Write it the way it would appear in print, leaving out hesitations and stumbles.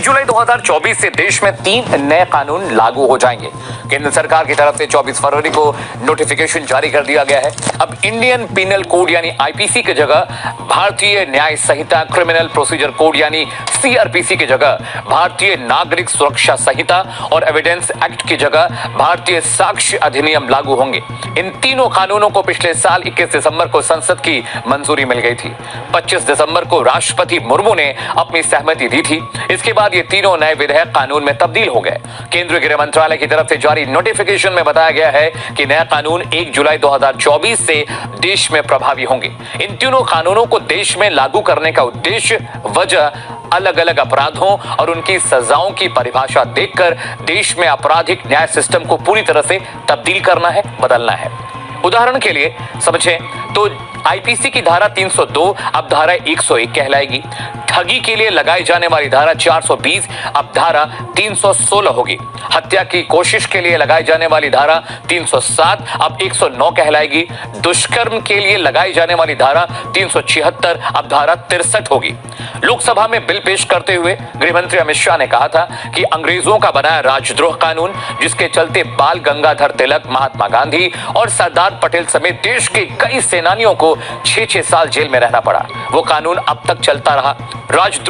जुलाई 2024 से देश में 3 नए कानून लागू हो जाएंगे। केंद्र सरकार की तरफ से 24 फरवरी को नोटिफिकेशन जारी कर दिया गया है। अब इंडियन पिनल कोड यानी आईपीसी की जगह भारतीय न्याय संहिता, क्रिमिनल प्रोसीजर कोड यानी सीआरपीसी की जगह भारतीय नागरिक सुरक्षा संहिता और एविडेंस एक्ट की जगह भारतीय साक्ष्य अधिनियम लागू होंगे। इन तीनों कानूनों को पिछले साल 21 दिसंबर को संसद की मंजूरी मिल गई थी। 25 दिसंबर को राष्ट्रपति मुर्मू ने अपनी सहमति दी थी। इसके बाद ये तीनों नए विधेयक कानून में तब्दील हो गए। केंद्रीय गृह मंत्रालय की तरफ से जारी नोटिफिकेशन में बताया गया है कि नया कानून 1 जुलाई 2024 से देश में प्रभावी होंगे। इन तीनों कानूनों को देश में लागू करने का उद्देश्य वजह अलग अलग अपराधों और उनकी सजाओं की परिभाषा देखकर देश में आपराधिक न्याय सिस्टम को पूरी तरह से तब्दील करना है, बदलना है। उदाहरण के लिए समझें तो आईपीसी की धारा 302 अब धारा 101 कहलाएगी। ठगी के लिए लगाई जाने वाली धारा 420 अब धारा 316 होगी। हत्या की कोशिश के लिए लगाई जाने वाली धारा 307 अब 109 कहलाएगी। दुष्कर्म के लिए लगाई जाने वाली धारा 376 अब धारा 63 होगी। लोकसभा में बिल पेश करते हुए गृह मंत्री अमित शाह ने कहा था कि अंग्रेजों का बनाया राजद्रोह कानून, जिसके चलते बाल गंगाधर तिलक, महात्मा गांधी और सरदार पटेल समेत देश के कई सेनानियों को 6-6 साल जेल में रहना पड़ा, वो कानून अब तक चलता रहा। राजद्रोह